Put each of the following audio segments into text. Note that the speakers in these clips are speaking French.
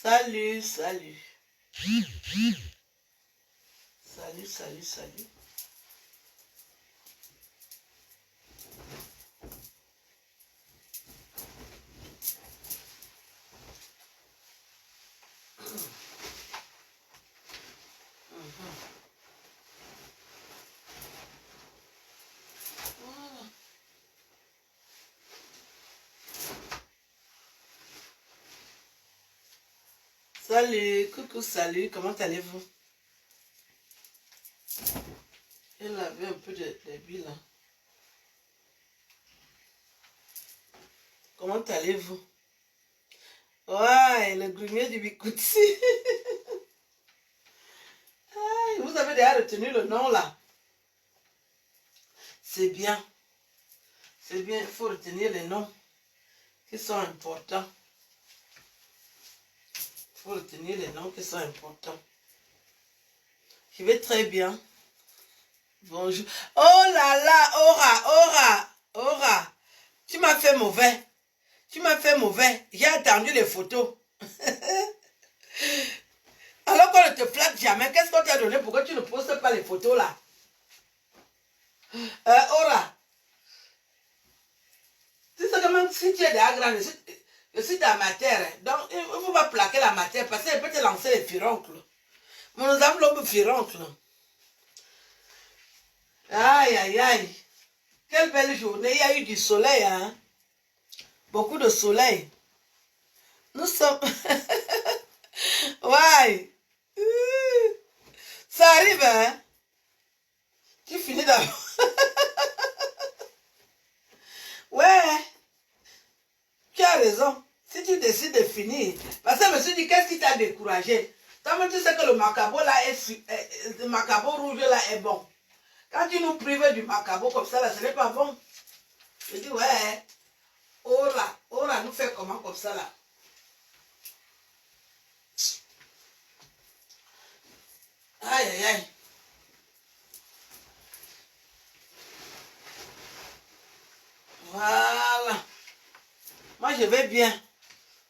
Salut, salut. Salut, salut, salut. Salut, coucou, salut, comment allez-vous? Elle avait un peu de billes là. Comment allez-vous? Ouais, le grumier du Bikutsi. Vous avez déjà retenu le nom là. C'est bien. C'est bien, il faut retenir les noms qui sont importants. Il faut retenir les noms qui sont importants. Je vais très bien. Bonjour. Oh là là, Aura. Tu m'as fait mauvais. Tu m'as fait mauvais. J'ai attendu les photos. Alors qu'on ne te flatte jamais, qu'est-ce qu'on t'a donné pour que tu ne postes pas les photos là? Aura. Tu sais que même si tu es déjà grande, je suis ta matière. Donc, il ne faut pas plaquer la matière parce qu'elle peut te lancer les furoncles. Mais nous avons l'homme furoncle. Aïe, aïe, aïe. Quelle belle journée. Il y a eu du soleil, hein? Beaucoup de soleil. Nous sommes... Ouais. Ça arrive, hein? Tu finis d'abord. Ouais. Tu as raison. Si tu décides de finir. Parce que je me suis dit, qu'est-ce qui t'a découragé? Toi-même, tu sais que le macabo là le macabo rouge là est bon. Quand tu nous prives du macabo comme ça là, ce n'est pas bon. Je dis, ouais. Ora nous fait comment comme ça là? Aïe, aïe, aïe. Voilà. Moi, je vais bien.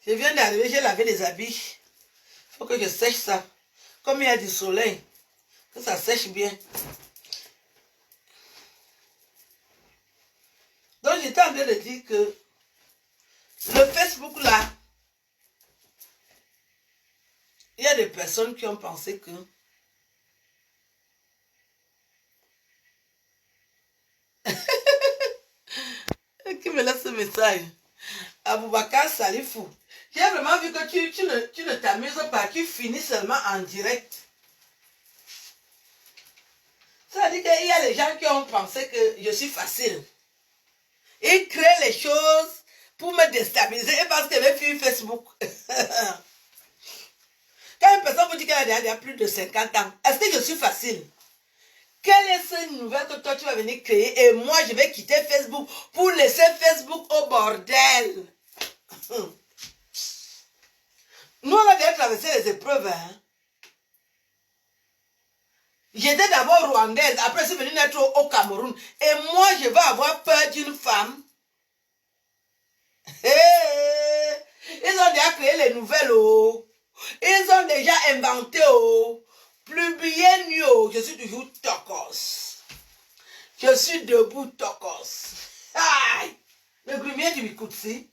Je viens d'arriver, j'ai lavé les habits. Il faut que je sèche ça. Comme il y a du soleil, que ça sèche bien. Donc, j'étais en train de dire que le Facebook là, il y a des personnes qui ont pensé que qui me laisse ce message. Aboubakar Salifou. J'ai vraiment vu que tu ne t'amuses pas, tu finis seulement en direct. Ça veut dire qu'il y a les gens qui ont pensé que je suis facile. Ils créent les choses pour me déstabiliser et parce qu'elle est sur Facebook. Quand une personne vous dit qu'elle a déjà plus de 50 ans, est-ce que je suis facile? Quelle est cette nouvelle que toi tu vas venir créer et moi je vais quitter Facebook pour laisser Facebook au bordel? Nous on a déjà traversé les épreuves. Hein? J'étais d'abord rwandaise, après je suis venue naître au Cameroun. Et moi je vais avoir peur d'une femme. Hey, ils ont déjà créé les nouvelles. Oh. Ils ont déjà inventé. Oh. Plus bien mieux. Je suis toujours tokos. Je suis debout tokos. Aïe. Le grumier du Bikutsi.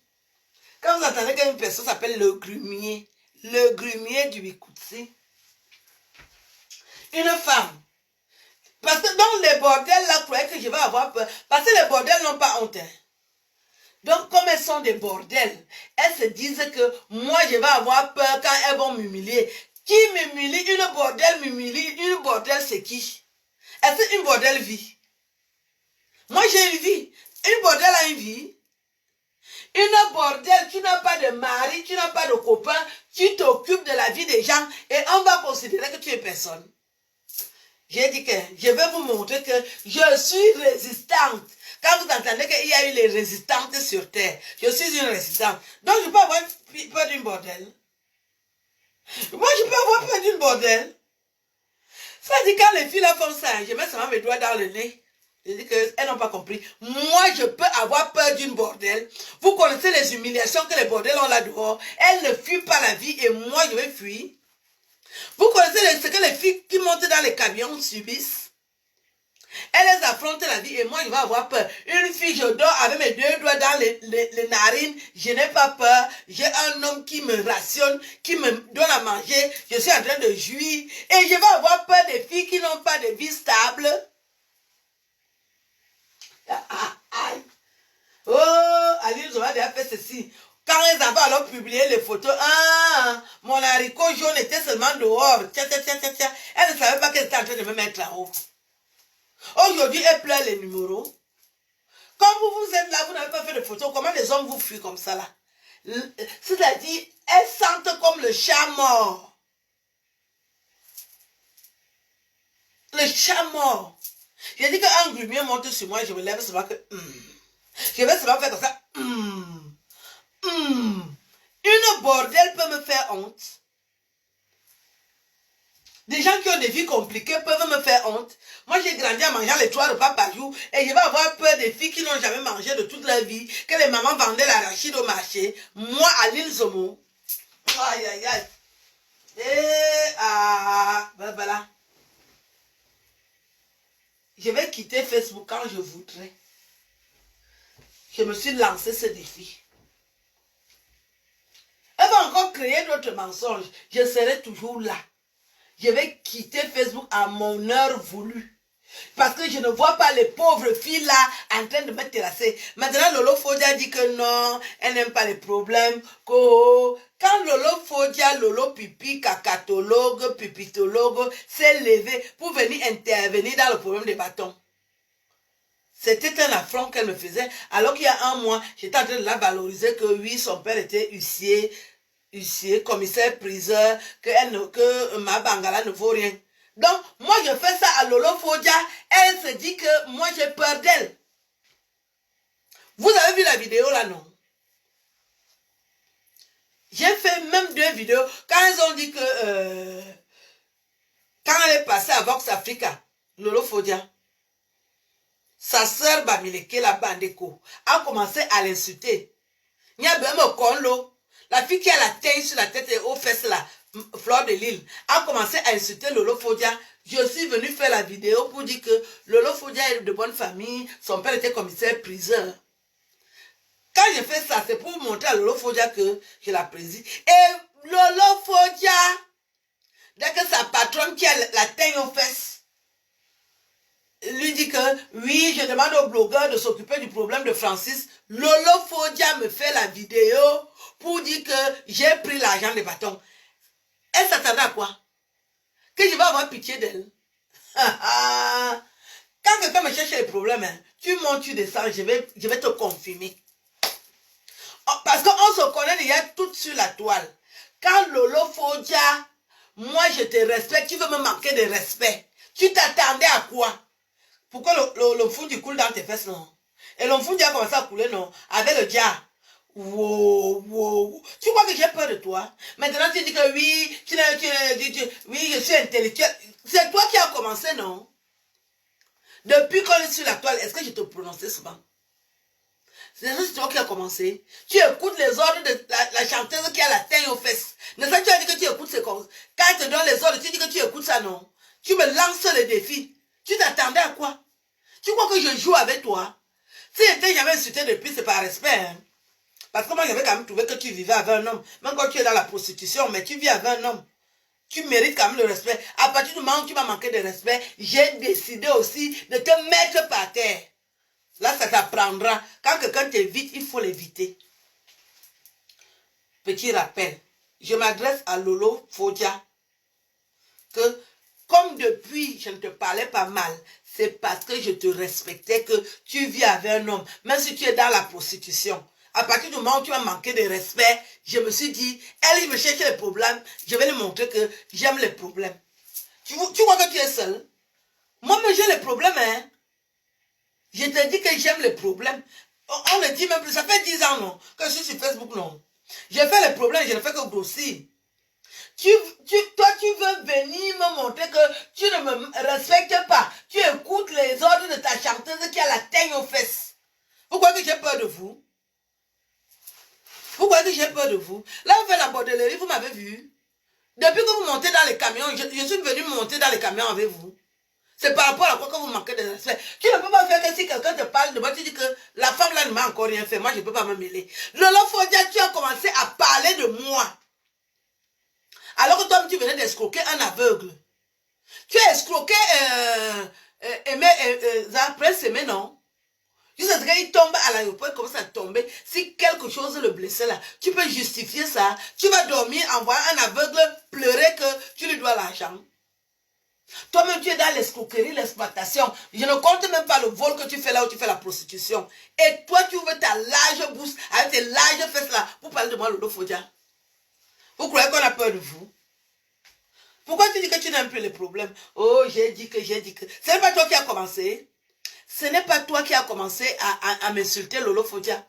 Quand vous entendez qu'une personne s'appelle le grumier du Bikutsi. Une femme. Parce que dans les bordels là, vous croyez que je vais avoir peur. Parce que les bordels n'ont pas honte. Hein. Donc, comme elles sont des bordels, elles se disent que moi, je vais avoir peur quand elles vont m'humilier. Qui m'humilie? Une bordel m'humilie. Une bordel, c'est qui? Est-ce qu'une bordel vit? Moi, j'ai une vie. Une bordel a une vie. Une bordel, tu n'as pas de mari, tu n'as pas de copain, tu t'occupes de la vie des gens et on va considérer que tu es personne. J'ai dit que je vais vous montrer que je suis résistante. Quand vous entendez qu'il y a eu les résistantes sur terre, je suis une résistante. Donc je peux avoir peur d'une bordel. Moi je peux avoir peur d'une bordel. Ça dit quand les filles là font ça, je mets seulement mes doigts dans le nez. Je dis qu'elles n'ont pas compris. Moi, je peux avoir peur d'une bordel. Vous connaissez les humiliations que les bordels ont là dehors. Elles ne fuient pas la vie et moi, je vais fuir. Vous connaissez ce que les filles qui montent dans les camions subissent. Elles affrontent la vie et moi, je vais avoir peur. Une fille, je dors avec mes 2 doigts dans les narines. Je n'ai pas peur. J'ai un homme qui me rationne, qui me donne à manger. Je suis en train de jouir. Et je vais avoir peur des filles qui n'ont pas de vie stable. Oh, Aline Zoma a fait ceci. Quand elles avaient alors publié les photos, mon haricot jaune était seulement dehors. Elle ne savait pas qu'elle était en train de me mettre là-haut. Aujourd'hui, elle pleure les numéros. Quand vous êtes là, vous n'avez pas fait de photos, comment les hommes vous fuient comme ça là? C'est-à-dire, elles sentent comme le chat mort. Le chat mort. J'ai dit qu'un grumier monte sur moi, je me lève seulement que... Je vais seulement faire comme ça. Une bordelle peut me faire honte. Des gens qui ont des vies compliquées peuvent me faire honte. Moi, j'ai grandi en mangeant les 3 repas par jour et je vais avoir peur des filles qui n'ont jamais mangé de toute leur vie, que les mamans vendaient l'arachide au marché. Moi, Aline Zomo. Aïe, aïe, aïe. Et voilà. Je vais quitter Facebook quand je voudrais. Je me suis lancé ce défi. Elle va encore créer d'autres mensonges. Je serai toujours là. Je vais quitter Facebook à mon heure voulue. Parce que je ne vois pas les pauvres filles là en train de me terrasser. Maintenant, Lolo Fodia dit que non, elle n'aime pas les problèmes. Quand Lolo Fodia, Lolo Pipi, cacatologue, pipitologue, s'est levé pour venir intervenir dans le problème des bâtons. C'était un affront qu'elle me faisait. Alors qu'il y a un mois, j'étais en train de la valoriser que oui, son père était huissier, commissaire priseur, que ma bangala ne vaut rien. Donc, moi, je fais ça à Lolo Fodia. Elle se dit que moi, j'ai peur d'elle. Vous avez vu la vidéo là, non? J'ai fait même 2 vidéos. Quand elles ont dit que... quand elle est passée à Vox Africa, Lolo Fodia, sa sœur Bamileke, la Bandeko, a commencé à l'insulter. Il y a même Konlo. La fille qui a la tête sur la tête et aux fesses là, Fleur de Lille, a commencé à insulter Lolo Fodia. Je suis venu faire la vidéo pour dire que Lolo Fodia est de bonne famille, son père était commissaire priseur. Quand je fais ça, c'est pour montrer à Lolo Fodia que je l'apprécie. Et Lolo Fodia, dès que sa patronne qui a la tête aux fesses, lui dit que oui, je demande au blogueur de s'occuper du problème de Francis. Lolo Fodia me fait la vidéo pour dire que j'ai pris l'argent des bâtons. Elle s'attendait à quoi? Que je vais avoir pitié d'elle. Quand quelqu'un me cherche les problèmes, tu montes, tu descends, je vais te confirmer. Parce qu'on se connaît déjà tout sur la toile. Quand Lolo Fodia, moi je te respecte, tu veux me manquer de respect. Tu t'attendais à quoi? Pourquoi le fond du coule dans tes fesses, non? Et le fond a commencé à couler, non? Avec le dia. Wow. Tu crois que j'ai peur de toi? Maintenant, tu dis que oui, oui, je suis intellectuel. C'est toi qui as commencé, non? Depuis qu'on est sur la toile, est-ce que je te prononçais souvent? C'est toi qui as commencé. Tu écoutes les ordres de la chanteuse qui a la tête aux fesses. Ne sais-tu as dit que tu écoutes ces causes? Quand elle te donne les ordres, tu dis que tu écoutes ça, non? Tu me lances le défi. Tu t'attendais à quoi? Tu crois que je joue avec toi? Si je t'ai jamais insulté depuis, c'est par respect. Hein? Parce que moi, j'avais quand même trouvé que tu vivais avec un homme. Même quand tu es dans la prostitution, mais tu vis avec un homme. Tu mérites quand même le respect. À partir du moment où tu m'as manqué de respect, j'ai décidé aussi de te mettre par terre. Là, ça t'apprendra. Quand quelqu'un t'évite, il faut l'éviter. Petit rappel. Je m'adresse à Lolo Fodia. Que, comme depuis, je ne te parlais pas mal. C'est parce que je te respectais que tu vis avec un homme. Même si tu es dans la prostitution. À partir du moment où tu m'as manqué de respect, je me suis dit, elle, il me cherche les problèmes. Je vais lui montrer que j'aime les problèmes. Tu vois que tu es seul? Moi-même, j'ai les problèmes, hein. Je te dis que j'aime les problèmes. On le dit même plus. Ça fait 10 ans, non? Que je suis sur Facebook, non? J'ai fait les problèmes, je ne fais que grossir. Toi, tu veux venir me montrer que tu ne me respectes pas. Tu écoutes les ordres de ta chanteuse qui a la teigne aux fesses. Vous croyez que j'ai peur de vous? Vous croyez que j'ai peur de vous? Là, vous faites la bordellerie, vous m'avez vu. Depuis que vous montez dans les camions, je suis venu monter dans les camions avec vous. C'est par rapport à quoi que vous manquez de respect. Tu ne peux pas faire que si quelqu'un te parle de moi, tu dis que la femme là ne m'a encore rien fait. Moi, je ne peux pas me mêler. Lolo Fodia, tu as commencé à parler de moi. Alors que toi, tu venais d'escroquer un aveugle. Tu as escroqué Prince Aimé, non? Jusqu'à ce qu'il tombe à l'aéroport, il commence à tomber. Si quelque chose le blessait là, tu peux justifier ça. Tu vas dormir en voyant un aveugle pleurer que tu lui dois l'argent. Toi-même, tu es dans l'escroquerie, l'exploitation. Je ne compte même pas le vol que tu fais là où tu fais la prostitution. Et toi, tu ouvres ta large bouche avec tes larges fesses là pour parler de moi, Lolo Fodia. Vous croyez qu'on a peur de vous? Pourquoi tu dis que tu n'aimes plus les problèmes? Oh, j'ai dit que. Ce n'est pas toi qui as commencé. Ce n'est pas toi qui as commencé à m'insulter, Lolo Fodia.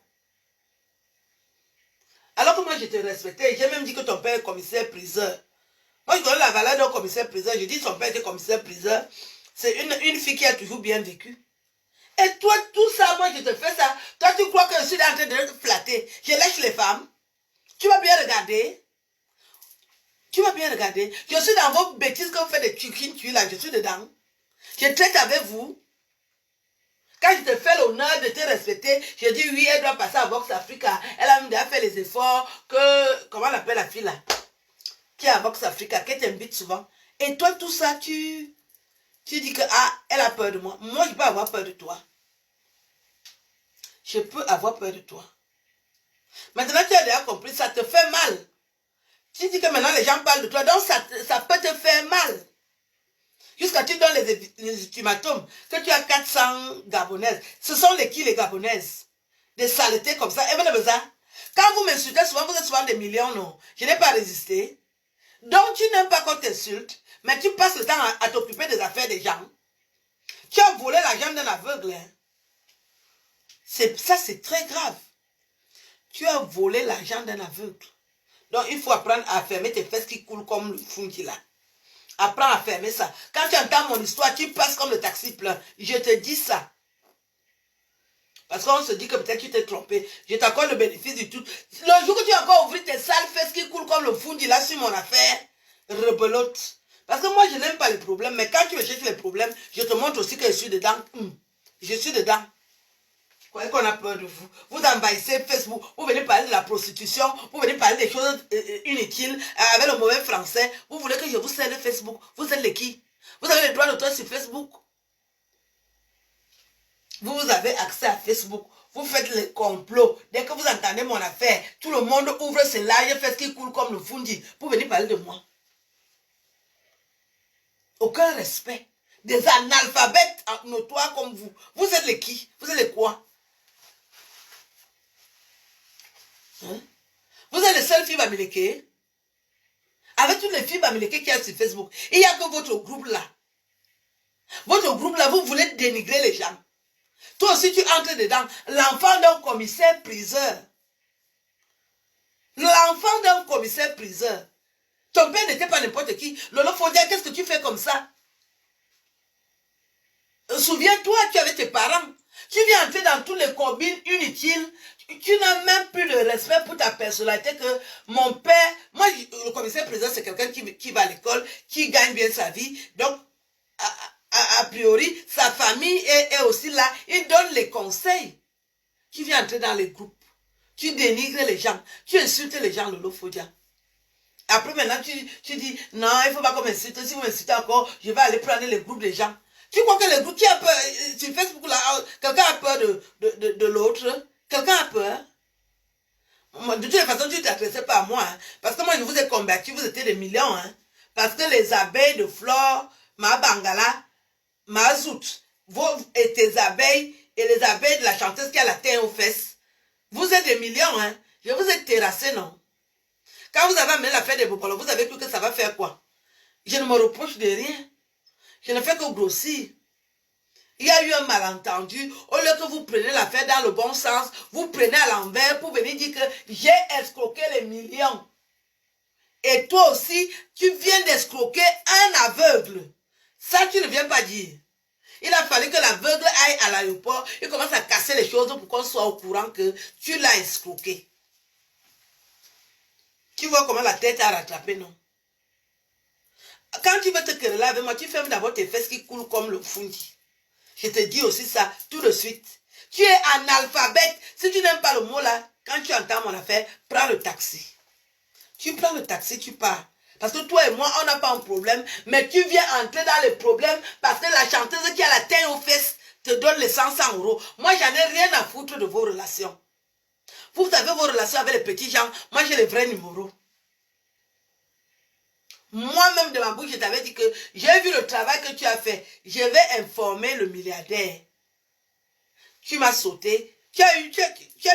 Alors que moi, je te respectais. J'ai même dit que ton père est commissaire-priseur. Moi, je connais la valeur d'un commissaire-priseur. Je dis que son père était commissaire-priseur. C'est une fille qui a toujours bien vécu. Et toi, tout ça, moi, je te fais ça. Toi, tu crois que je suis en train de te flatter. Je lèche les femmes. Tu vas bien regarder. Tu vas bien regarder. Je suis dans vos bêtises que vous faites des tues là. Je suis dedans. Je traite avec vous. Quand je te fais l'honneur de te respecter, je dis oui, elle doit passer à Vox Africa. Elle a même déjà fait les efforts que... Comment on appelle la fille là? Qui est à Vox Africa, qui t'invite souvent. Et toi, tout ça, tu dis que, ah, elle a peur de moi. Moi, je peux avoir peur de toi. Je peux avoir peur de toi. Maintenant, tu as déjà compris, ça te fait mal. Tu dis que maintenant, les gens parlent de toi, donc ça peut te faire mal. Jusqu'à tu donnes les ultimatums, que tu as 400 Gabonaises. Ce sont les Gabonaises? Des saletés comme ça. Et vous avez ça. Quand vous m'insultez souvent, vous êtes souvent des millions, non. Je n'ai pas résisté. Donc, tu n'aimes pas qu'on t'insulte, mais tu passes le temps à t'occuper des affaires des gens. Tu as volé l'argent d'un aveugle. Hein. Ça, c'est très grave. Tu as volé l'argent d'un aveugle. Donc, il faut apprendre à fermer tes fesses qui coulent comme le fundi là. Apprends à fermer ça. Quand tu entends mon histoire, tu passes comme le taxi plein. Je te dis ça. Parce qu'on se dit que peut-être tu t'es trompé. Je t'accorde le bénéfice du tout. Le jour que tu as encore ouvert tes sales fesses qui coulent comme le fundi là sur mon affaire, rebelote. Parce que moi, je n'aime pas les problèmes. Mais quand tu me cherches les problèmes, je te montre aussi que je suis dedans. Je suis dedans. Vous croyez qu'on a peur de vous? Vous envahissez Facebook, vous venez parler de la prostitution, vous venez parler des choses inutiles, avec le mauvais français. Vous voulez que je vous cède Facebook? Vous êtes les qui? Vous avez le droit d'auteur sur Facebook? Vous avez accès à Facebook. Vous faites les complots. Dès que vous entendez mon affaire, tout le monde ouvre ses larges fesses qui coulent comme le fundi pour venir parler de moi. Aucun respect. Des analphabètes notoires comme vous. Vous êtes les qui? Vous êtes les quoi? Hein? Vous êtes les seules filles bamileke. Avec toutes les filles bamileke qui sont sur Facebook. Il n'y a que votre groupe là. Votre groupe là, vous voulez dénigrer les gens. Toi aussi, tu entres dedans. L'enfant d'un commissaire-priseur. L'enfant d'un commissaire-priseur. Ton père n'était pas n'importe qui. Lolo Fodia, qu'est-ce que tu fais comme ça? Souviens-toi, tu avais tes parents. Tu viens entrer dans tous les combines inutiles. Tu n'as même plus de respect pour ta personnalité que mon père... Moi, le commissaire-priseur, c'est quelqu'un qui va à l'école, qui gagne bien sa vie. Donc, a priori, sa famille est aussi là. Il donne les conseils. Tu viens entrer dans les groupes. Tu dénigres les gens. Tu insultes les gens, Lolo Fodia. Après, maintenant, tu dis, non, il ne faut pas qu'on m'insulte. Si vous m'insultez encore, je vais aller prendre les groupes des gens. Tu crois que les groupes qui a peur, sur Facebook, là, quelqu'un a peur de l'autre? Quelqu'un a peur? De toute façon, tu ne t'adressais pas à moi. Hein, parce que moi, je vous ai combattu, vous étiez des millions. Hein, parce que les abeilles de Flore, ma Bangala, ma Zout, et tes abeilles, et les abeilles de la chanteuse qui a la tête aux fesses, vous êtes des millions. Hein, je vous ai terrassé, non? Quand vous avez amené l'affaire des Bopolo, vous avez cru que ça va faire quoi? Je ne me reproche de rien. Je ne fais que grossir. Il y a eu un malentendu. Au lieu que vous preniez l'affaire dans le bon sens, vous prenez à l'envers pour venir dire que j'ai escroqué les millions. Et toi aussi, tu viens d'escroquer un aveugle. Ça, tu ne viens pas dire. Il a fallu que l'aveugle aille à l'aéroport et commence à casser les choses pour qu'on soit au courant que tu l'as escroqué. Tu vois comment la tête a rattrapé, non? Quand tu veux te quereller avec moi, tu fermes d'abord tes fesses qui coulent comme le fundi. Je te dis aussi ça tout de suite. Tu es analphabète. Si tu n'aimes pas le mot là, quand tu entends mon affaire, prends le taxi. Tu prends le taxi, tu pars. Parce que toi et moi, on n'a pas un problème, mais tu viens entrer dans les problèmes parce que la chanteuse qui a la tête aux fesses te donne les 100 euros. Moi, j'en ai rien à foutre de vos relations. Vous avez vos relations avec les petits gens, moi j'ai les vrais numéros. Moi-même de ma bouche, je t'avais dit que j'ai vu le travail que tu as fait. Je vais informer le milliardaire. Tu m'as sauté. Tu as eu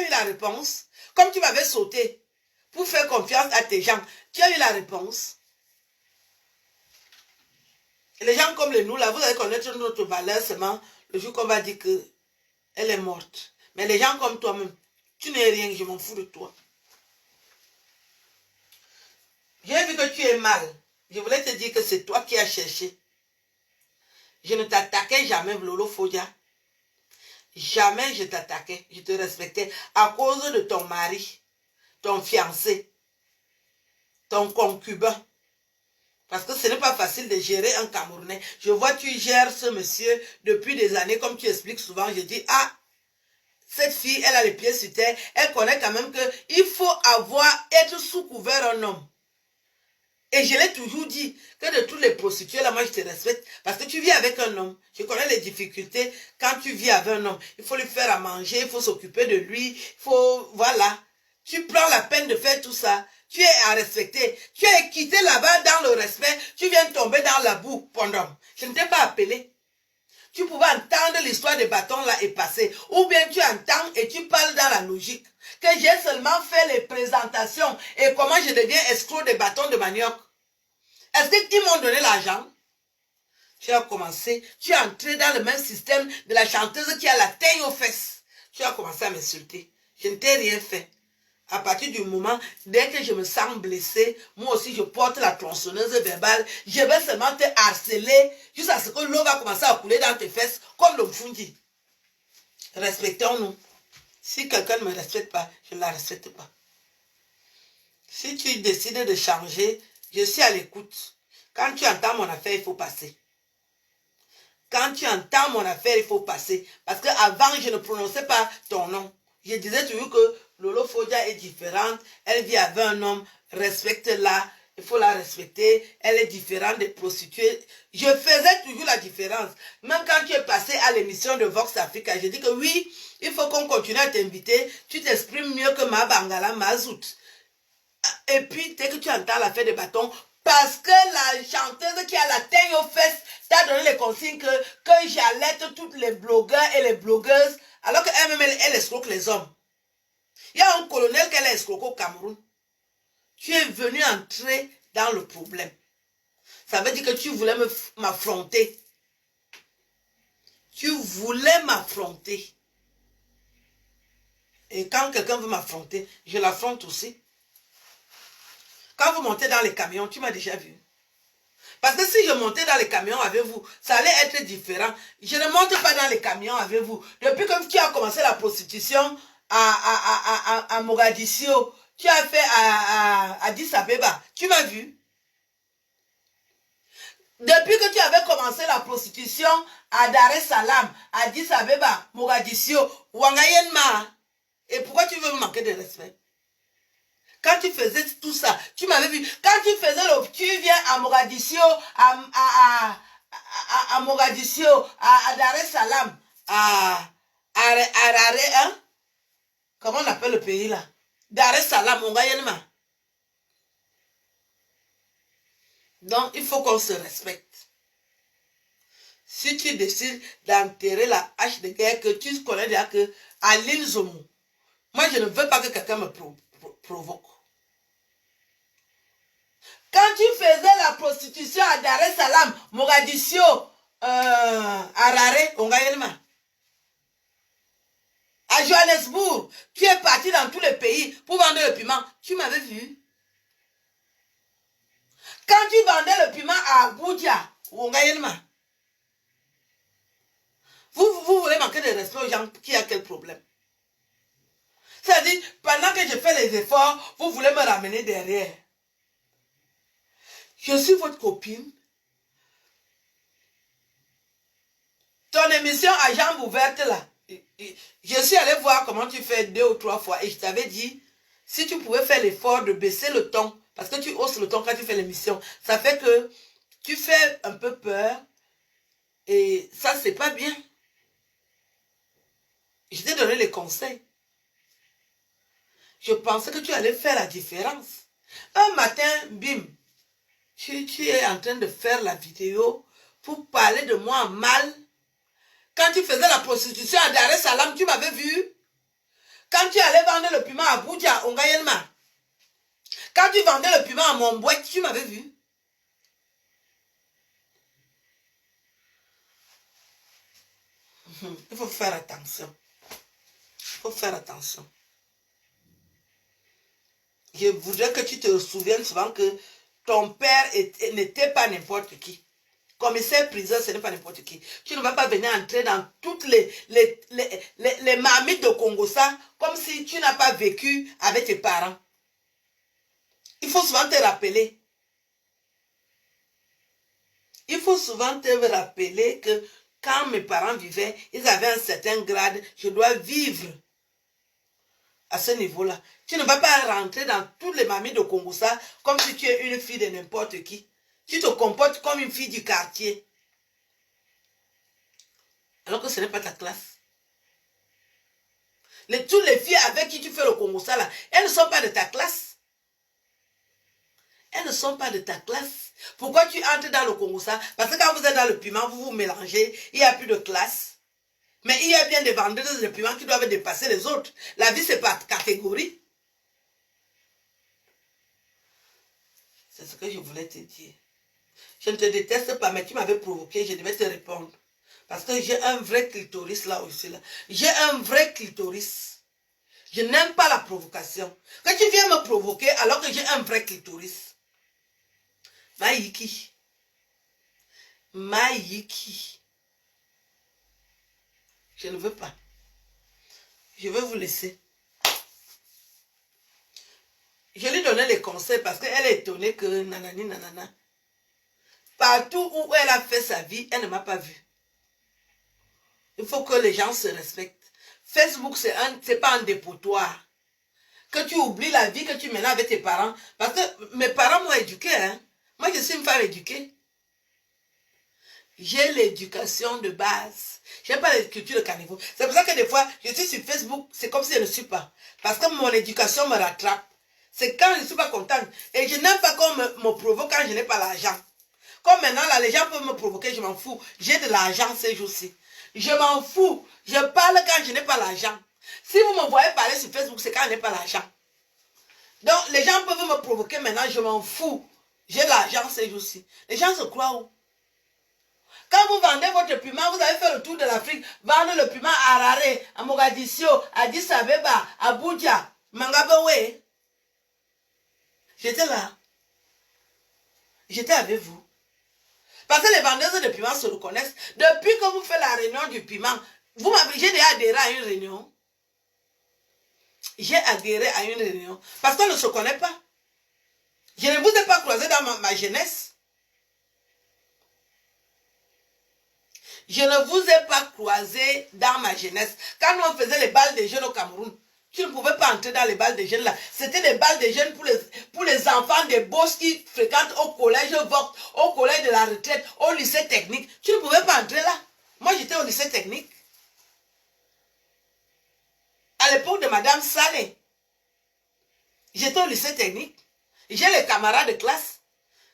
la réponse. Comme tu m'avais sauté pour faire confiance à tes gens, tu as eu la réponse. Et les gens comme les nous, là, vous allez connaître notre valeur seulement le jour qu'on va dire qu'elle est morte. Mais les gens comme toi-même, tu n'es rien, je m'en fous de toi. J'ai vu que tu es mal. Je voulais te dire que c'est toi qui as cherché. Je ne t'attaquais jamais, Lolo Fodia. Jamais je t'attaquais. Je te respectais à cause de ton mari, ton fiancé, ton concubin. Parce que ce n'est pas facile de gérer un Camerounais. Je vois que tu gères ce monsieur depuis des années, comme tu expliques souvent. Je dis, ah, cette fille, elle a les pieds sur terre. Elle connaît quand même qu'il faut être sous couvert un homme. Et je l'ai toujours dit, que de toutes les prostituées, là, moi, je te respecte. Parce que tu vis avec un homme. Je connais les difficultés quand tu vis avec un homme. Il faut lui faire à manger, il faut s'occuper de lui. Il faut, voilà. Tu prends la peine de faire tout ça. Tu es à respecter. Tu es quitté là-bas dans le respect. Tu viens tomber dans la boue pendant. Je ne t'ai pas appelé. Tu pouvais entendre l'histoire des bâtons là et passer. Ou bien tu entends et tu parles dans la logique. Que j'ai seulement fait les présentations et comment je deviens escroc des bâtons de manioc. Est-ce qu'ils m'ont donné l'argent? Tu as commencé, tu es entré dans le même système de la chanteuse qui a la tête aux fesses. Tu as commencé à m'insulter. Je ne t'ai rien fait. À partir du moment, dès que je me sens blessé, moi aussi je porte la tronçonneuse verbale, je vais seulement te harceler jusqu'à ce que l'eau va commencer à couler dans tes fesses comme le fundi. Respectons-nous. Si quelqu'un ne me respecte pas, je ne la respecte pas. Si tu décides de changer, je suis à l'écoute. Quand tu entends mon affaire, il faut passer. Quand tu entends mon affaire, il faut passer. Parce qu'avant, je ne prononçais pas ton nom. Je disais toujours que Lolo Fodia est différente. Elle vit avec un homme. Respecte-la. Il faut la respecter. Elle est différente des prostituées. Je faisais toujours la différence. Même quand tu es passé à l'émission de Vox Africa, j'ai dit que oui, il faut qu'on continue à t'inviter. Tu t'exprimes mieux que ma Bangala, ma Zout. Et puis, dès que tu entends l'affaire des bâtons, parce que la chanteuse qui a la teigne aux fesses t'a donné les consignes que j'allaite toutes les blogueurs et les blogueuses, alors qu'elle-même, elle escroque les hommes. Il y a un colonel qu'elle a escroqué au Cameroun. Tu es venu entrer dans le problème. Ça veut dire que tu voulais m'affronter. Tu voulais m'affronter. Et quand quelqu'un veut m'affronter, je l'affronte aussi. Quand vous montez dans les camions, tu m'as déjà vu. Parce que si je montais dans les camions avec vous, ça allait être différent. Je ne monte pas dans les camions avec vous. Depuis que tu as commencé la prostitution à Mogadiscio, tu as fait à Addis Abeba, tu m'as vu. Depuis que tu avais commencé la prostitution à Dar es Salaam, à Addis Abeba, Mogadiscio, Wangayenma, et pourquoi tu veux me manquer de respect? Quand tu faisais tout ça, tu m'avais vu. Quand tu faisais tu viens à Mogadiscio, à Mogadiscio, à Dar es Salaam, à Harare, hein? Comment on appelle le pays là? Dar es Salaam, on gagne. Donc, il faut qu'on se respecte. Si tu décides d'enterrer la hache de guerre que tu connais déjà que à l'île Zomo, moi je ne veux pas que quelqu'un me provoque. Quand tu faisais la prostitution à Dar es Salaam, Mogadiscio, Harare, Ongayenma, à Johannesburg, tu es parti dans tous les pays pour vendre le piment. Tu m'avais vu. Quand tu vendais le piment à Abuja, vous voulez manquer de respect aux gens qui a quel problème? C'est-à-dire, pendant que je fais les efforts, vous voulez me ramener derrière. Je suis votre copine. Ton émission à jambes ouvertes là, je suis allé voir comment tu fais 2 ou 3 fois et je t'avais dit, si tu pouvais faire l'effort de baisser le ton, parce que tu hausses le ton quand tu fais l'émission, ça fait que tu fais un peu peur et ça c'est pas bien. Je t'ai donné les conseils. Je pensais que tu allais faire la différence. Un matin, bim, tu es en train de faire la vidéo pour parler de moi en mal. Quand tu faisais la prostitution à Dar es Salaam, tu m'avais vu. Quand tu allais vendre le piment à Abuja, Ongayelma. Quand tu vendais le piment à Montbouet, tu m'avais vu. Il faut faire attention. Il faut faire attention. Je voudrais que tu te souviennes souvent que ton père n'était pas n'importe qui. Commissaire priseur, ce n'est pas n'importe qui. Tu ne vas pas venir entrer dans toutes les marmites de Congo, ça, comme si tu n'as pas vécu avec tes parents. Il faut souvent te rappeler. Il faut souvent te rappeler que quand mes parents vivaient, ils avaient un certain grade. Je dois vivre à ce niveau-là. Tu ne vas pas rentrer dans toutes les mamies de Congo, ça, comme si tu es une fille de n'importe qui. Tu te comportes comme une fille du quartier. Alors que ce n'est pas ta classe. Toutes les filles avec qui tu fais le Congo, ça, là, elles ne sont pas de ta classe. Elles ne sont pas de ta classe. Pourquoi tu entres dans le Congo, ça? Parce que quand vous êtes dans le piment, vous vous mélangez, il n'y a plus de classe. Mais il y a bien des vendeuses de piment qui doivent dépasser les autres. La vie, c'est pas catégorie. C'est ce que je voulais te dire. Je ne te déteste pas, mais tu m'avais provoqué, je devais te répondre. Parce que j'ai un vrai clitoris là aussi. Là. J'ai un vrai clitoris. Je n'aime pas la provocation. Quand tu viens me provoquer alors que j'ai un vrai clitoris. Maïki. Maïki. Je ne veux pas. Je vais vous laisser. Je lui donnais les conseils parce qu'elle est étonnée que nanani nanana. Partout où elle a fait sa vie, elle ne m'a pas vu. Il faut que les gens se respectent. Facebook, c'est pas un dépotoir. Que tu oublies la vie que tu mènes avec tes parents. Parce que mes parents m'ont éduqué. Hein? Moi, je suis une femme éduquée. J'ai l'éducation de base. Je n'ai pas l'éducation de caniveau. C'est pour ça que des fois, je suis sur Facebook, c'est comme si je ne suis pas. Parce que mon éducation me rattrape. C'est quand je ne suis pas contente. Et je n'aime pas qu'on me provoque quand je n'ai pas l'argent. Comme maintenant, là, les gens peuvent me provoquer, je m'en fous. J'ai de l'argent ces jours-ci. Je m'en fous. Je parle quand je n'ai pas l'argent. Si vous me voyez parler sur Facebook, c'est quand je n'ai pas l'argent. Donc, les gens peuvent me provoquer maintenant, je m'en fous. J'ai l'argent ces jours-ci. Les gens se croient où? Quand vous vendez votre piment, vous avez fait le tour de l'Afrique, vendre le piment à Harare, à Mogadiscio, à Addis Abeba, à Abuja, Mangabewe. J'étais là. J'étais avec vous. Parce que les vendeuses de piment se reconnaissent. Depuis que vous faites la réunion du piment, j'ai déjà adhéré à une réunion. J'ai adhéré à une réunion. Parce qu'on ne se connaît pas. Je ne vous ai pas croisé dans ma jeunesse. Je ne vous ai pas croisé dans ma jeunesse. Quand nous on faisait les balles des jeunes au Cameroun, tu ne pouvais pas entrer dans les balles des jeunes là. C'était des balles des jeunes pour les enfants des boss qui fréquentent au collège Vogt, au collège de la retraite, au lycée technique. Tu ne pouvais pas entrer là. Moi, j'étais au lycée technique. À l'époque de Madame Salé. J'étais au lycée technique. J'ai les camarades de classe.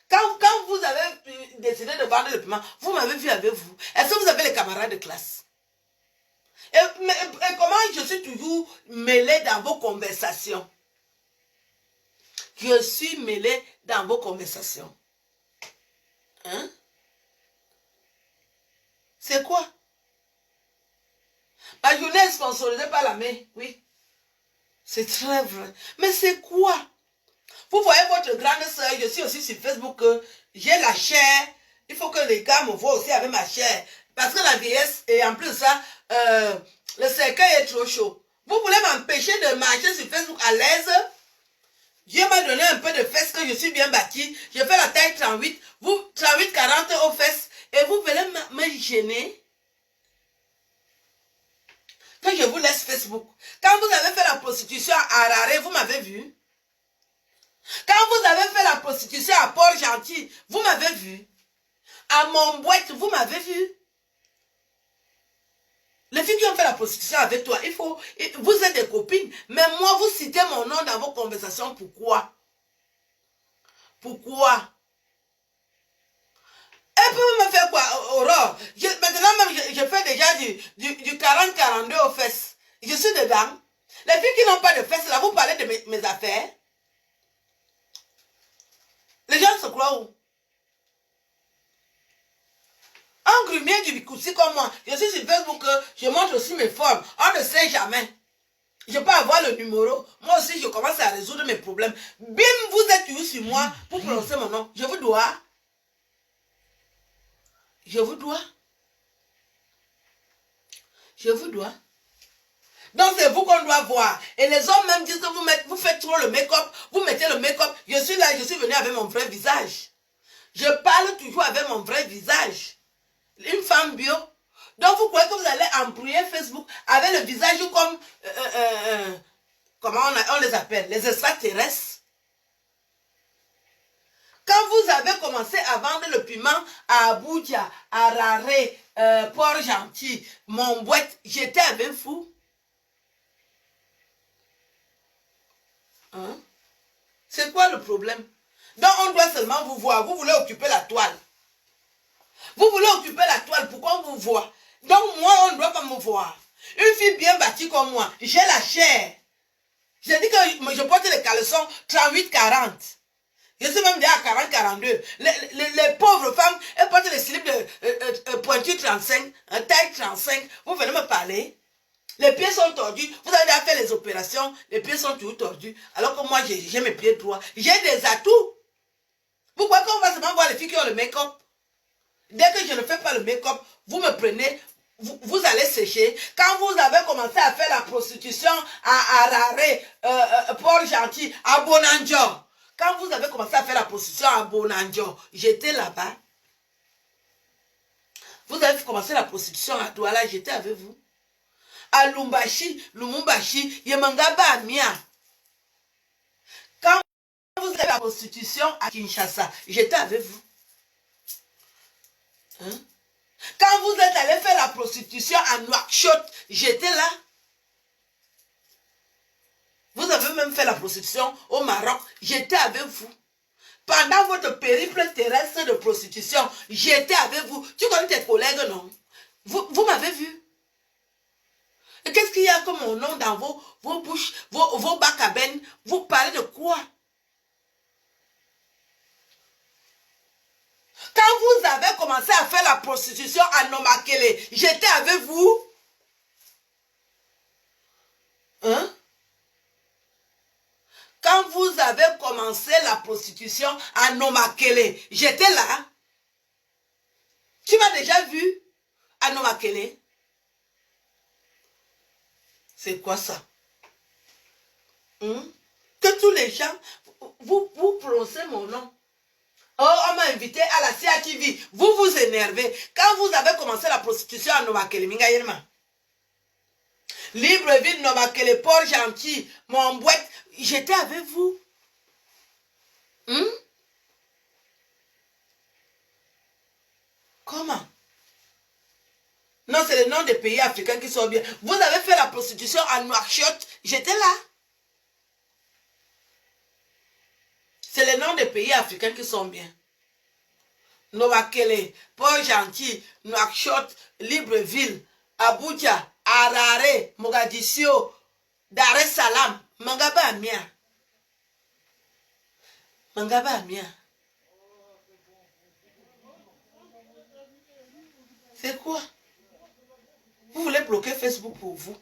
Quand vous avez décidé de vendre le piment, vous m'avez vu avec vous. Est-ce que vous avez les camarades de classe? Et comment je suis toujours mêlé dans vos conversations? Je suis mêlé dans vos conversations. Hein? C'est quoi? Ma journée est sponsorisée par la main, oui. C'est très vrai. Mais c'est quoi? Vous voyez votre grande soeur, je suis aussi sur Facebook, j'ai la chair. Il faut que les gars me voient aussi avec ma chair. Parce que la vieillesse, et en plus ça, le cercueil est trop chaud. Vous voulez m'empêcher de marcher sur Facebook à l'aise? Dieu m'a donné un peu de fesses, que je suis bien bâtie. Je fais la taille 38. Vous, 38, 40 aux fesses. Et vous venez me gêner? Quand je vous laisse Facebook. Quand vous avez fait la prostitution à Harare, vous m'avez vu? Quand vous avez fait la prostitution à Port-Gentil, vous m'avez vu? À Montboîte, vous m'avez vu? Les filles qui ont fait la prostitution avec toi, vous êtes des copines, mais moi, vous citez mon nom dans vos conversations. Pourquoi? Pourquoi? Et puis vous me faites quoi, Aurore? Maintenant même, je fais déjà du 40-42 aux fesses. Je suis dedans. Les filles qui n'ont pas de fesses, là, vous parlez de mes affaires. Les gens se croient où? Un grumier du Bikoussi comme moi, je suis sur Facebook, je montre aussi mes formes. On ne sait jamais. Je peux avoir le numéro. Moi aussi, je commence à résoudre mes problèmes. Bim, vous êtes toujours sur moi pour prononcer mon nom. Je vous dois. Je vous dois. Je vous dois. Donc, c'est vous qu'on doit voir. Et les hommes même disent que vous faites trop le make-up. Vous mettez le make-up. Je suis là, je suis venu avec mon vrai visage. Je parle toujours avec mon vrai visage. Une femme bio. Donc, vous croyez que vous allez embrouiller Facebook avec le visage comme... comment on les appelle? Les extraterrestres. Quand vous avez commencé à vendre le piment à Abuja, à Raré, Port-Gentil, Montboîte, j'étais avec vous. Hein? C'est quoi le problème? Donc, on doit seulement vous voir. Vous voulez occuper la toile. Vous voulez occuper la toile, pourquoi on vous voit? Donc, moi, on ne doit pas me voir. Une fille bien bâtie comme moi, j'ai la chair. J'ai dit que je porte les caleçons 38-40. Je suis même déjà à 40-42. Les pauvres femmes, elles portent les slips de pointure 35, taille 35. Vous venez me parler. Les pieds sont tordus. Vous avez déjà fait les opérations. Les pieds sont toujours tordus. Alors que moi, j'ai mes pieds droits. J'ai des atouts. Pourquoi qu'on va seulement voir les filles qui ont le make-up? Dès que je ne fais pas le make-up, vous me prenez, vous allez sécher. Quand vous avez commencé à faire la prostitution à Harare, Port-Gentil, à Bonanjo, quand vous avez commencé à faire la prostitution à Bonanjo, j'étais là-bas. Vous avez commencé la prostitution à Douala, j'étais avec vous. À Lumumbashi, Yemangaba, Amia. Quand vous avez fait la prostitution à Kinshasa, j'étais avec vous. Hein? Quand vous êtes allé faire la prostitution à Nouakchott, j'étais là. Vous avez même fait la prostitution au Maroc, j'étais avec vous. Pendant votre périple terrestre de prostitution, j'étais avec vous. Tu connais tes collègues, non? Vous m'avez vu. Et qu'est-ce qu'il y a comme mon nom dans vos bouches, vos bacs à benne? Vous parlez de quoi? Quand vous avez commencé à faire la prostitution à Nomakele, j'étais avec vous. Hein? Quand vous avez commencé la prostitution à Nomakele, j'étais là. Tu m'as déjà vu à Nomakele? C'est quoi ça? Hein? Que tous les gens, vous prononcez mon nom. Oh, on m'a invité à la CATV. Vous vous énervez. Quand vous avez commencé la prostitution à Nomakele, Libreville, Nomakele, Port-Gentil, Montboîte, j'étais avec vous. Comment? Non, c'est le nom des pays africains qui sont bien. Vous avez fait la prostitution à Nouakchott, j'étais là. C'est le nom des pays africains qui sont bien. Nomakele, Port-Gentil, Nouakchott, Libreville, Abuja, Harare, Mogadiscio, Dar es Salaam, Mangaba Amia. Mangaba Amia. C'est quoi? Vous voulez bloquer Facebook pour vous?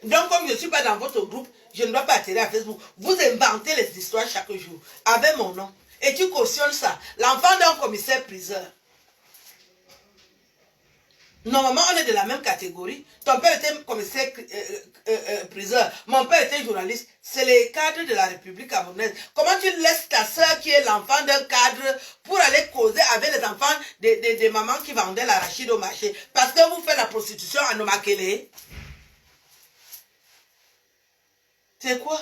Donc, comme je ne suis pas dans votre groupe, je ne dois pas atterrir à Facebook. Vous inventez les histoires chaque jour avec mon nom. Et tu cautionnes ça. L'enfant d'un commissaire-priseur. Normalement, on est de la même catégorie. Ton père était commissaire-priseur. Mon père était journaliste. C'est les cadres de la République camerounaise. Comment tu laisses ta soeur qui est l'enfant d'un cadre pour aller causer avec les enfants des mamans qui vendaient l'arachide au marché? Parce que vous faites la prostitution à Nomakele. C'est quoi?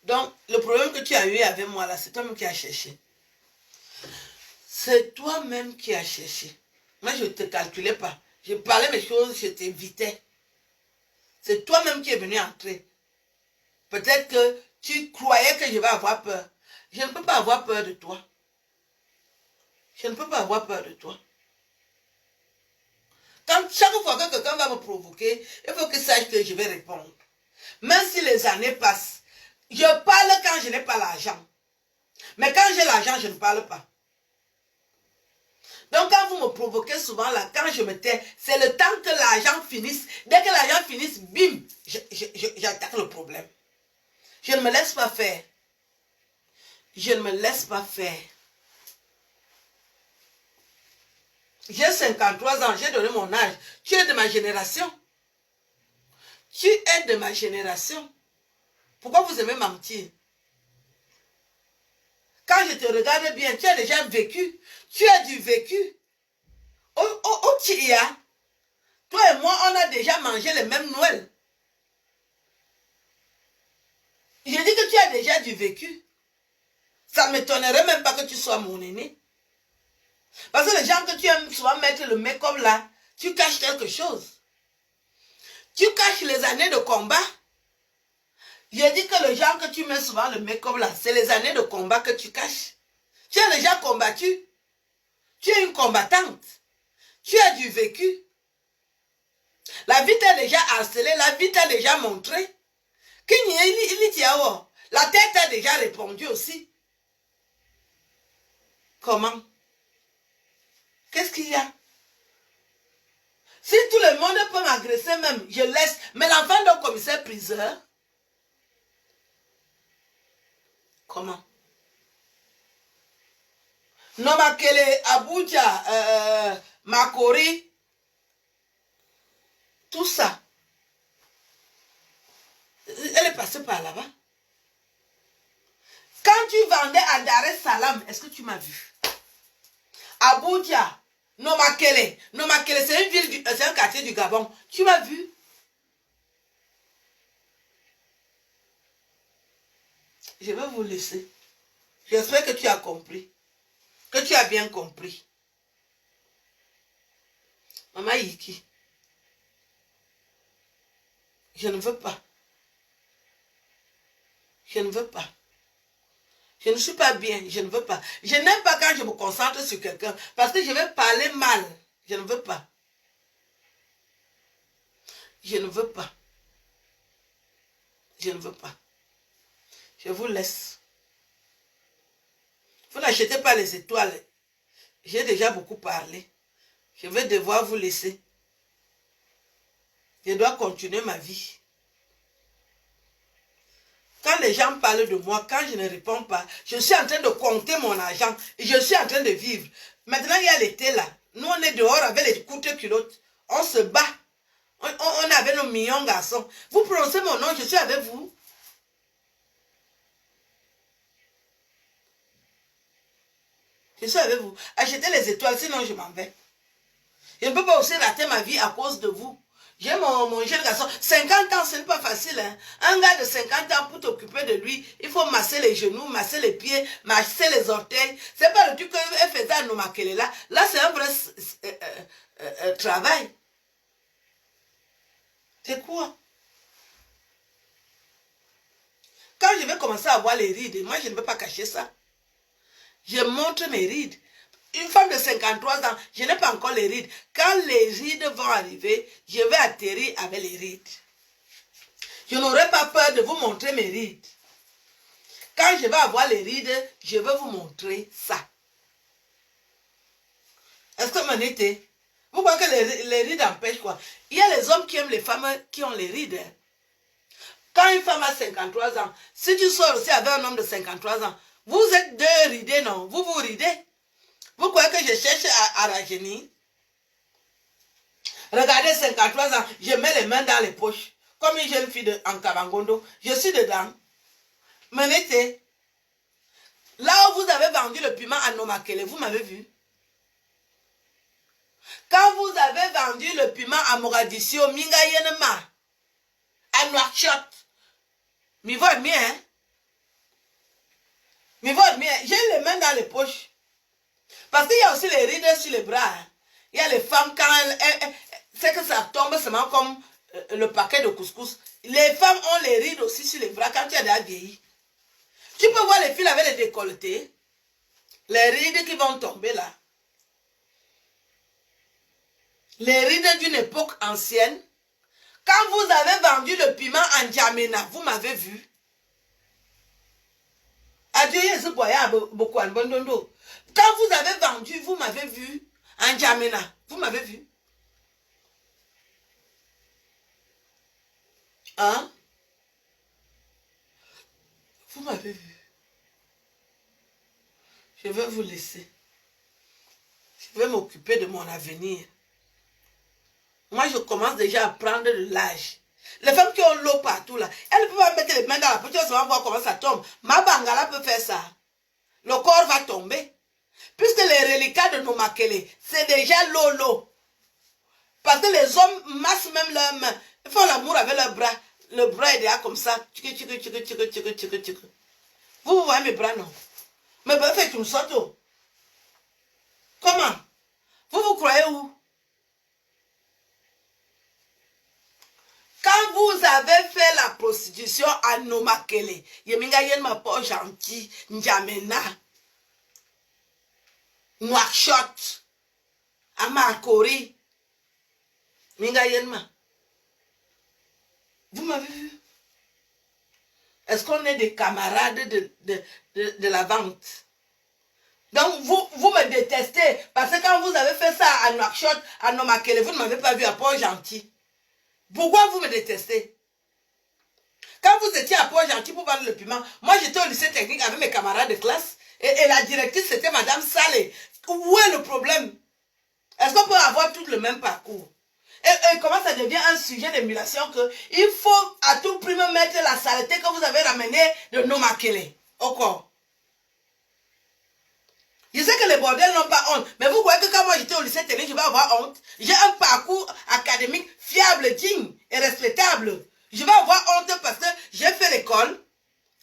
Donc, le problème que tu as eu avec moi là, c'est toi-même qui as cherché. C'est toi-même qui as cherché. Moi, je ne te calculais pas. Je parlais mes choses, je t'invitais. C'est toi-même qui es venu entrer. Peut-être que tu croyais que je vais avoir peur. Je ne peux pas avoir peur de toi. Je ne peux pas avoir peur de toi. Quand chaque fois que quelqu'un va me provoquer, il faut qu'il sache que je vais répondre. Même si les années passent, je parle quand je n'ai pas l'argent. Mais quand j'ai l'argent, je ne parle pas. Donc quand vous me provoquez souvent là, quand je me tais, c'est le temps que l'argent finisse. Dès que l'argent finisse, bim, j'attaque le problème. Je ne me laisse pas faire. Je ne me laisse pas faire. J'ai 53 ans, j'ai donné mon âge. Tu es de ma génération. Tu es de ma génération. Pourquoi vous aimez mentir? Quand je te regarde bien, tu as déjà vécu. Tu as du vécu. Au Tia, toi et moi, on a déjà mangé les mêmes Noël. Je dis que tu as déjà du vécu. Ça ne m'étonnerait même pas que tu sois mon aîné. Parce que les gens que tu aimes souvent mettre le make-up là, tu caches quelque chose. Tu caches les années de combat. Je dis que les gens que tu mets souvent le make-up là, c'est les années de combat que tu caches. Tu as déjà combattu. Tu es une combattante. Tu as du vécu. La vie t'a déjà harcelé, la vie t'a déjà montré. La tête t'a déjà répondu aussi. Comment? Qu'est-ce qu'il y a? Si tout le monde peut m'agresser même, je laisse. Mais l'enfant d'un commissaire-priseur, comment? Nomakele, Abuja, Makori, tout ça. Elle est passée par là-bas. Quand tu vendais à Dar es Salaam, est-ce que tu m'as vu? Abuja, Nomakele, c'est une ville, c'est un quartier du Gabon. Tu m'as vu? Je vais vous laisser. J'espère que tu as compris. Que tu as bien compris. Maman Yiki. Je ne veux pas. Je ne veux pas. Je ne suis pas bien, je ne veux pas. Je n'aime pas quand je me concentre sur quelqu'un parce que je vais parler mal. Je ne veux pas. Je ne veux pas. Je ne veux pas. Je vous laisse. Vous n'achetez pas les étoiles. J'ai déjà beaucoup parlé. Je vais devoir vous laisser. Je dois continuer ma vie. Quand les gens parlent de moi, quand je ne réponds pas, je suis en train de compter mon argent et je suis en train de vivre. Maintenant, il y a l'été là. Nous, on est dehors avec les courtes culottes. On se bat. On avait nos millions de garçons. Vous prononcez mon nom, je suis avec vous. Je suis avec vous. Achetez les étoiles, sinon je m'en vais. Je ne peux pas aussi rater ma vie à cause de vous. J'ai mon jeune garçon. 50 ans, ce n'est pas facile. Hein? Un gars de 50 ans, pour t'occuper de lui, il faut masser les genoux, masser les pieds, masser les orteils. C'est pas le truc qu'elle faisait à Nomakele là. Là, c'est un vrai travail. C'est quoi? Quand je vais commencer à voir les rides, moi, je ne veux pas cacher ça. Je montre mes rides. Une femme de 53 ans, je n'ai pas encore les rides. Quand les rides vont arriver, je vais atterrir avec les rides. Je n'aurai pas peur de vous montrer mes rides. Quand je vais avoir les rides, je vais vous montrer ça. Est-ce que mon été? Vous croyez que les rides empêchent quoi? Il y a les hommes qui aiment les femmes qui ont les rides. Hein. Quand une femme a 53 ans, si tu sors aussi avec un homme de 53 ans, vous êtes deux ridés, non? Vous vous ridez. Vous croyez que je cherche à rajeunir? Regardez, 53 ans, je mets les mains dans les poches. Comme une jeune fille en Kabangondo. Je suis dedans. Menete. Là où vous avez vendu le piment à Nomakele, vous m'avez vu? Quand vous avez vendu le piment à Mogadiscio, Minga Yenema, à Nouakchott, mi vote bien, hein? Mi vote bien. J'ai les mains dans les poches. Parce qu'il y a aussi les rides sur les bras. Hein. Il y a les femmes, quand c'est que ça tombe seulement comme le paquet de couscous. Les femmes ont les rides aussi sur les bras quand tu as déjà vieilli. Tu peux voir les filles avec les décolletés. Les rides qui vont tomber là. Les rides d'une époque ancienne. Quand vous avez vendu le piment en Djamena, vous m'avez vu. Adieu, beaucoup en Bondondo. Quand vous avez vendu, vous m'avez vu. En Djamena, vous m'avez vu. Hein? Vous m'avez vu. Je vais vous laisser. Je vais m'occuper de mon avenir. Moi, je commence déjà à prendre de l'âge. Les femmes qui ont l'eau partout là, elles ne peuvent pas mettre les mains dans la poche, elles vont voir comment ça tombe. Ma bangala peut faire ça. Le corps va tomber. Puisque les reliquats de Nomakele, c'est déjà l'eau. Parce que les hommes massent même leurs mains. Ils font l'amour avec leurs bras. Le bras est déjà comme ça. Vous voyez mes bras, non? Mais ben, faites une sorte. Comment? Vous croyez où? Quand vous avez fait la prostitution à Nomakele, Yeminga Yen ma pas gentil, N'Djamena, Nouakchott, Amakori, Minga Yenma. Vous m'avez vu? Est-ce qu'on est des camarades de la vente? Donc vous me détestez parce que quand vous avez fait ça à Nouakchott, à Nomakele, vous ne m'avez pas vu à Port-Gentil. Pourquoi vous me détestez? Quand vous étiez à Port-Gentil pour vendre le piment, moi j'étais au lycée technique avec mes camarades de classe et la directrice c'était Madame Salé. Où est le problème? Est-ce qu'on peut avoir tout le même parcours? Et comment ça devient un sujet d'émulation que il faut à tout prix me mettre la saleté que vous avez ramenée de Nomakele au corps. Je sais que les bordels n'ont pas honte, mais vous voyez que quand moi j'étais au lycée technique, je vais avoir honte. J'ai un parcours académique fiable, digne et respectable. Je vais avoir honte parce que j'ai fait l'école,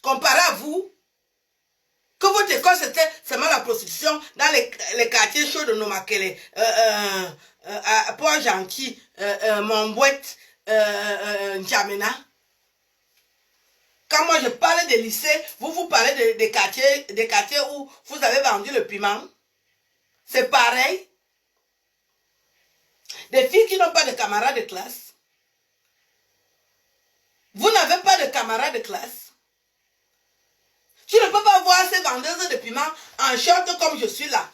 comparé à vous, que votre école c'était seulement la prostitution dans les quartiers chauds de Nomakele, à Port-Gentil, Montbouette, N'Djamena. Quand moi je parle des lycées, vous parlez des quartiers où vous avez vendu le piment. C'est pareil. Des filles qui n'ont pas de camarades de classe. Vous n'avez pas de camarades de classe. Tu ne peux pas voir ces vendeuses de piment en short comme je suis là.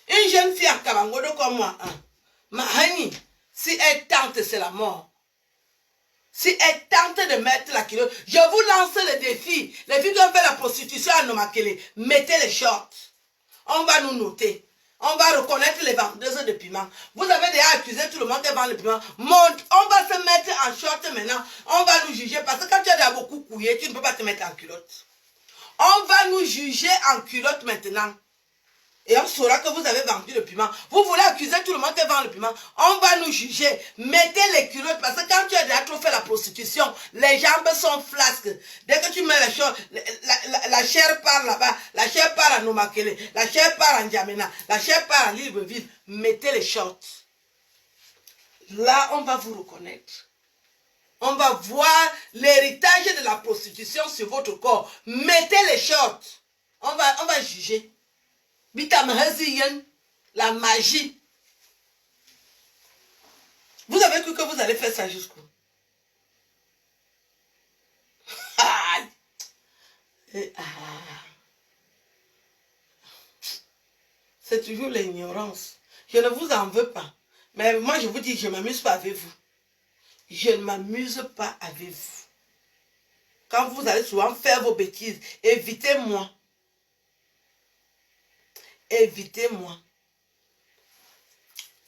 Une jeune fille en Kabangodo comme moi. Hein. Mahani, si elle tente, c'est la mort. Si elle tente de mettre la culotte, je vous lance le défi. Les filles qui ont fait la prostitution à Nomakele, mettez les shorts. On va nous noter. On va reconnaître les vendeuses de piment. Vous avez déjà accusé tout le monde qui vend le piment. Monte, on va se mettre en short maintenant. On va nous juger parce que quand tu as déjà beaucoup couillé, tu ne peux pas te mettre en culotte. On va nous juger en culotte maintenant. Et on saura que vous avez vendu le piment. Vous voulez accuser tout le monde qui vend le piment. On va nous juger. Mettez les culottes parce que quand tu as déjà trop fait la prostitution, les jambes sont flasques. Dès que tu mets les choses, la chair part là-bas, la chair part à Nomakele, la chair part à N'Djamena, la chair part à Libreville. Mettez les shorts. Là, on va vous reconnaître. On va voir l'héritage de la prostitution sur votre corps. Mettez les shorts. On va juger. La magie. Vous avez cru que vous allez faire ça jusqu'où? C'est toujours l'ignorance. Je ne vous en veux pas. Mais moi, je vous dis, je ne m'amuse pas avec vous. Je ne m'amuse pas avec vous. Quand vous allez souvent faire vos bêtises, évitez-moi. Évitez-moi.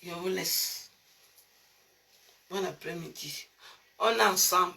Je vous laisse. Bon après-midi. On est ensemble.